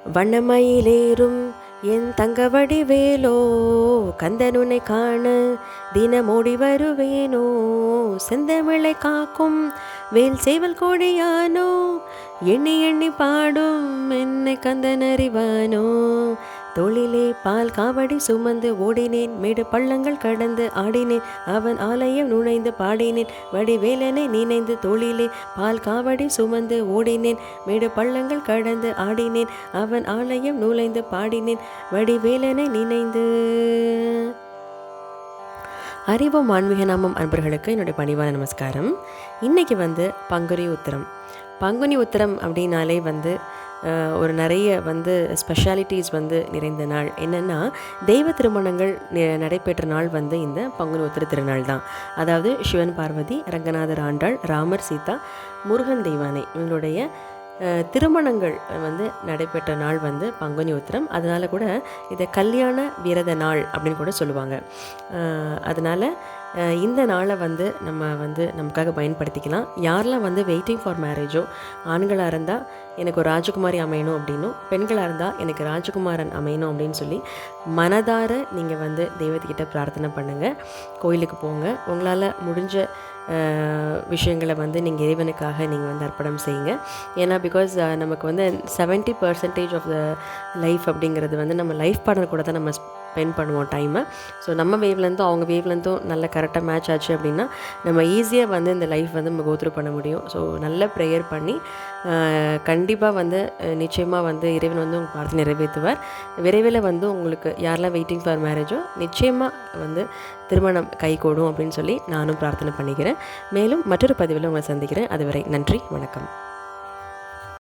வண்ணமயிலேறும் என் தங்கவடிவேலோ, கந்தனுனை காண தினமோடி வருவேனோ, செந்தமிழை காக்கும் வேல் சேவல் கொடியானோ, எண்ணி எண்ணி பாடும் என்னை கந்தன் அறிவானோ. தோளிலே பால் காவடி சுமந்து ஓடினேன், மேடு பள்ளங்கள் கடந்து ஆடினேன், அவன் ஆலயம் நுழைந்து பாடினேன், வடிவேலனை நினைந்து. தோளிலே பால் காவடி சுமந்து ஓடினேன், மேடு பள்ளங்கள் கடந்து ஆடினேன், அவன் ஆலயம் நுழைந்து பாடினேன், வடிவேலனை நினைந்து. அறிவோம் ஆன்மீக நாமம் அன்பர்களுக்கு என்னுடைய பணிவான நமஸ்காரம். இன்றைக்கி பங்குனி உத்திரம். பங்குனி உத்திரம் அப்படின்னாலே ஒரு நிறைய ஸ்பெஷாலிட்டிஸ் நிறைந்த நாள். என்னென்னா, தெய்வ திருமணங்கள் நடைபெற்ற நாள் இந்த பங்குனி உத்திர திருநாள் தான். அதாவது சிவன் பார்வதி, ரங்கநாதர் ஆண்டாள், ராமர் சீதா, முருகன் தெய்வானை இவங்களுடைய திருமணங்கள் நடைபெற்ற நாள் பங்குனி உத்திரம். அதனால் கூட இதை கல்யாண விரத நாள் அப்படின்னு கூட சொல்லுவாங்க. அதனால் இந்த நாளை நம்ம நமக்காக பயன்படுத்திக்கலாம். யாரெல்லாம் வெயிட்டிங் ஃபார் மேரேஜோ, ஆண்களாக இருந்தால் எனக்கு ஒரு ராஜகுமாரி அமையணும் அப்படின்னும், பெண்களாக இருந்தால் எனக்கு ராஜகுமாரன் அமையணும் அப்படின்னு சொல்லி மனதார நீங்கள் தெய்வத்துக்கிட்ட பிரார்த்தனை பண்ணுங்கள். கோயிலுக்கு போங்க. உங்களால் முடிஞ்ச விஷயங்களை நீங்கள் இறைவனுக்காக நீங்கள் அர்ப்பணம் செய்யுங்க. ஏன்னா பிகாஸ் நமக்கு 70% ஆஃப் த லைஃப் அப்படிங்கிறது நம்ம லைஃப் பார்ட்னர் கூட தான் நம்ம ஸ்பெண்ட் பண்ணுவோம் டைமை. ஸோ நம்ம வேவ்லேருந்தும் அவங்க வேவ்லேருந்தும் நல்ல கரெக்டாக மேட்ச் ஆச்சு அப்படின்னா நம்ம ஈஸியாக இந்த லைஃப் நம்ம கோத்ரூ பண்ண முடியும். ஸோ நல்ல ப்ரேயர் பண்ணி கண்டிப்பாக நிச்சயமாக இறைவன் உங்கள் பிரார்த்தனை நிறைவேற்றுவார். விரைவில் உங்களுக்கு யாரெல்லாம் வெயிட்டிங் ஃபார் மேரேஜோ நிச்சயமாக திருமணம் கைகூடும் அப்படின்னு சொல்லி நானும் பிரார்த்தனை பண்ணிக்கிறேன். மேலும் மற்றொரு பதிவில் உங்களை சந்திக்கிறேன். அதுவரை நன்றி, வணக்கம்.